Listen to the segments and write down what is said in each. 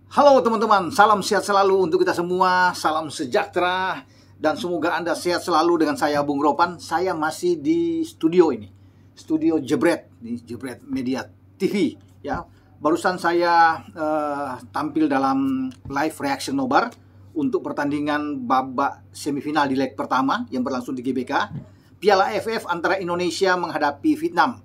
Halo teman-teman, salam sehat selalu untuk kita semua, salam sejahtera, dan semoga Anda sehat selalu dengan saya Bung Ropan. Saya masih di studio ini, studio Jebret, di Jebret Media TV. Ya, barusan saya tampil dalam live reaction nobar untuk pertandingan babak semifinal di leg pertama yang berlangsung di GBK, Piala AFF antara Indonesia menghadapi Vietnam.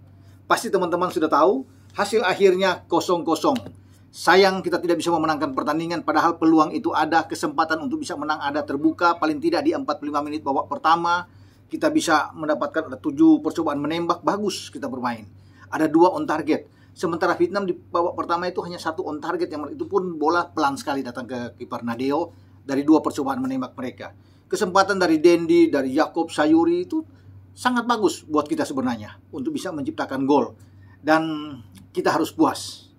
Pasti teman-teman sudah tahu, hasil akhirnya 0-0. Sayang kita tidak bisa memenangkan pertandingan, padahal peluang itu ada, kesempatan untuk bisa menang ada, terbuka. Paling tidak di 45 menit babak pertama kita bisa mendapatkan 7 percobaan menembak, bagus kita bermain. Ada 2 on target. Sementara Vietnam di babak pertama itu hanya 1 on target, yang itu pun bola pelan sekali datang ke kiper Nadeo dari 2 percobaan menembak mereka. Kesempatan dari Dendi, dari Jakob Sayuri itu sangat bagus buat kita sebenarnya untuk bisa menciptakan gol. Dan kita harus puas.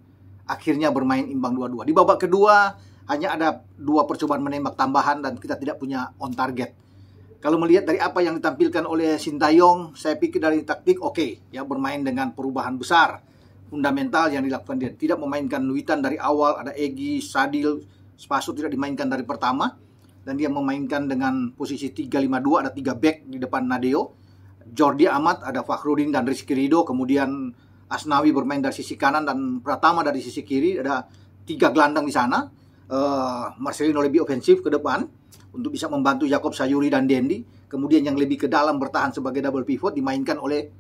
Akhirnya bermain imbang 2-2. Di babak kedua hanya ada 2 percobaan menembak tambahan dan kita tidak punya on target. Kalau melihat dari apa yang ditampilkan oleh Sintayong, saya pikir dari taktik oke, ya, bermain dengan perubahan besar fundamental yang dilakukan dia. Tidak memainkan Witan dari awal, ada Egy, Sadil, Spaso tidak dimainkan dari pertama, dan dia memainkan dengan posisi 3-5-2, ada 3 back di depan Nadeo, Jordi Amat, ada Fakhrudin dan Rizky Ridho, kemudian Asnawi bermain dari sisi kanan dan Pratama dari sisi kiri. Ada 3 gelandang di sana. Marcelino lebih ofensif ke depan untuk bisa membantu Jakob Sayuri dan Dendi. Kemudian yang lebih ke dalam bertahan sebagai double pivot dimainkan oleh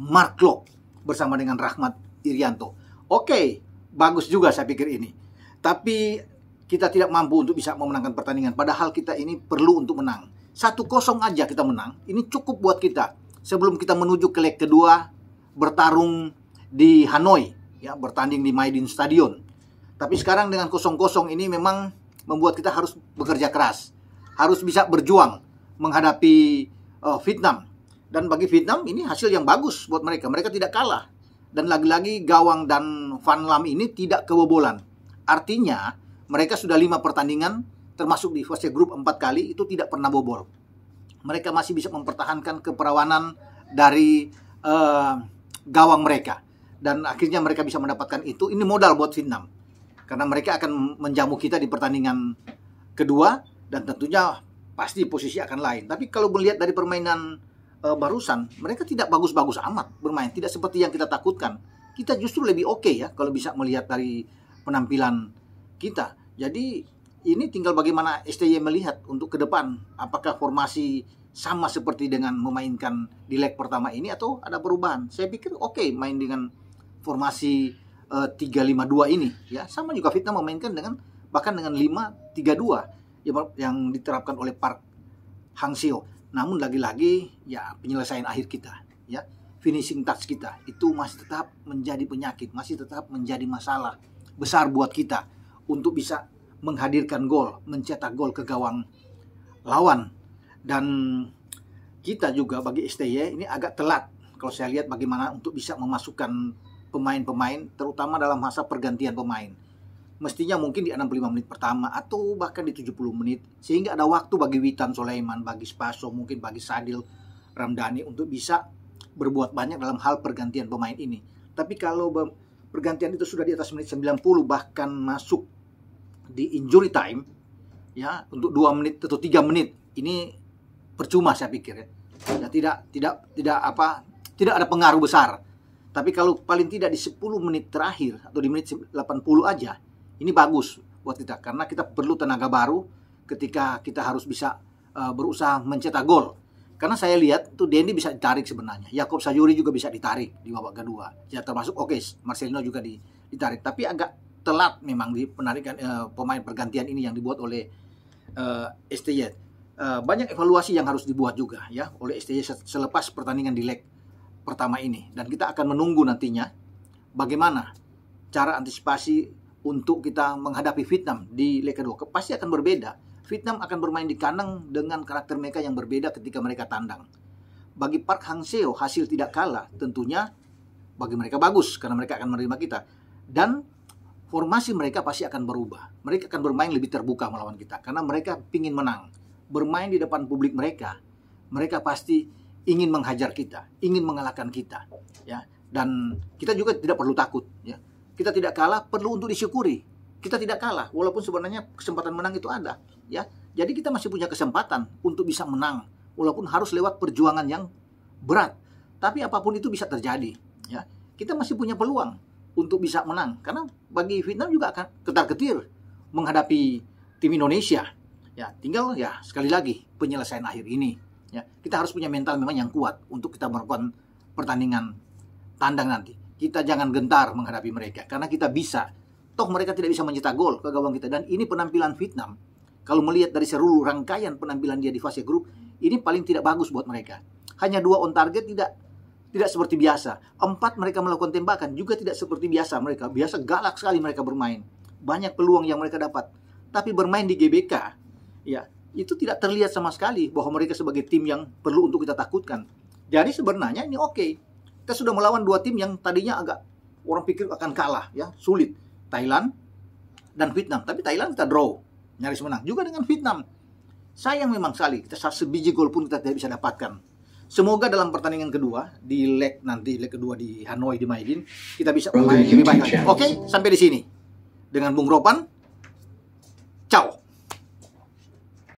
Mark Klok bersama dengan Rahmat Irianto. Oke, bagus juga saya pikir ini. Tapi kita tidak mampu untuk bisa memenangkan pertandingan. Padahal kita ini perlu untuk menang. 1-0 aja kita menang. Ini cukup buat kita. Sebelum kita menuju ke leg kedua, bertarung di Hanoi, ya, bertanding di Maidin Stadion. Tapi sekarang dengan 0-0 ini memang membuat kita harus bekerja keras, harus bisa berjuang menghadapi Vietnam. Dan bagi Vietnam ini hasil yang bagus buat mereka. Mereka tidak kalah. Dan lagi-lagi gawang dan Van Lam ini tidak kebobolan. Artinya mereka sudah 5 pertandingan, termasuk di fase grup 4 kali, itu tidak pernah bobol. Mereka masih bisa mempertahankan keperawanan dari gawang mereka. Dan akhirnya mereka bisa mendapatkan itu. Ini modal buat Vietnam, karena mereka akan menjamu kita di pertandingan kedua, dan tentunya pasti posisi akan lain. Tapi kalau melihat dari permainan barusan, mereka tidak bagus-bagus amat bermain, tidak seperti yang kita takutkan. Kita justru lebih oke, ya, kalau bisa melihat dari penampilan kita. Jadi ini tinggal bagaimana STY melihat untuk ke depan, apakah formasi sama seperti dengan memainkan di leg pertama ini atau ada perubahan. Saya pikir oke main dengan formasi 3-5-2 ini, ya. Sama juga Vietnam memainkan dengan bahkan dengan 5-3-2 yang diterapkan oleh Park Hang-seo. Namun lagi-lagi ya penyelesaian akhir kita, ya, finishing touch kita itu masih tetap menjadi penyakit, masih tetap menjadi masalah besar buat kita untuk bisa menghadirkan gol, mencetak gol ke gawang lawan. Dan kita juga bagi STY ini agak telat kalau saya lihat bagaimana untuk bisa memasukkan pemain-pemain, terutama dalam masa pergantian pemain. Mestinya mungkin di 65 menit pertama atau bahkan di 70 menit, sehingga ada waktu bagi Witan Sulaiman, bagi Spaso, mungkin bagi Sadil Ramdhani untuk bisa berbuat banyak dalam hal pergantian pemain ini. Tapi kalau pergantian itu sudah di atas menit 90, bahkan masuk di injury time, ya, untuk 2 menit atau 3 menit, ini percuma saya pikir, ya. Tidak ada pengaruh besar. Tapi kalau paling tidak di 10 menit terakhir atau di menit 80 aja, ini bagus buat kita. Karena kita perlu tenaga baru ketika kita harus bisa berusaha mencetak gol. Karena saya lihat tuh Dendi bisa ditarik sebenarnya. Jakob Sayuri juga bisa ditarik di babak kedua. Ya termasuk Marcelino juga ditarik. Tapi agak telat memang di penarikan pemain pergantian ini yang dibuat oleh STY. Banyak evaluasi yang harus dibuat juga, ya, oleh STY selepas pertandingan di leg pertama ini. Dan kita akan menunggu nantinya bagaimana cara antisipasi untuk kita menghadapi Vietnam di leg kedua. Pasti akan berbeda. Vietnam akan bermain di kandang dengan karakter mereka yang berbeda ketika mereka tandang. Bagi Park Hang-seo hasil tidak kalah tentunya bagi mereka bagus, karena mereka akan menerima kita. Dan formasi mereka pasti akan berubah. Mereka akan bermain lebih terbuka melawan kita, karena mereka ingin menang. Bermain di depan publik mereka pasti ingin menghajar kita, ingin mengalahkan kita, ya. Dan kita juga tidak perlu takut, ya. Kita tidak kalah perlu untuk disyukuri. kita tidak kalah, walaupun sebenarnya kesempatan menang itu ada, ya. Jadi kita masih punya kesempatan untuk bisa menang, walaupun harus lewat perjuangan yang berat. Tapi apapun itu bisa terjadi, ya. Kita masih punya peluang untuk bisa menang, karena bagi Vietnam juga akan ketar-ketir menghadapi tim Indonesia. Ya, tinggal ya sekali lagi penyelesaian akhir ini. Ya, kita harus punya mental memang yang kuat untuk kita melakukan pertandingan tandang nanti. Kita jangan gentar menghadapi mereka, karena kita bisa. Toh mereka tidak bisa mencetak gol ke gawang kita. Dan ini penampilan Vietnam, kalau melihat dari seluruh rangkaian penampilan dia di fase grup, ini paling tidak bagus buat mereka. Hanya 2 on target, tidak seperti biasa. 4 mereka melakukan tembakan, juga tidak seperti biasa mereka. Biasa galak sekali mereka bermain. Banyak peluang yang mereka dapat. Tapi bermain di GBK, ya, itu tidak terlihat sama sekali bahwa mereka sebagai tim yang perlu untuk kita takutkan. Jadi sebenarnya ini oke. Kita sudah melawan 2 tim yang tadinya agak orang pikir akan kalah, ya, sulit. Thailand dan Vietnam. Tapi Thailand kita draw, nyaris menang. Juga dengan Vietnam. Sayang memang sekali, kita sebiji gol pun kita tidak bisa dapatkan. Semoga dalam pertandingan kedua, di leg kedua di Hanoi, di Maidin, kita bisa bermain lebih baik. Oke, sampai di sini. Dengan Bung Ropan, ciao.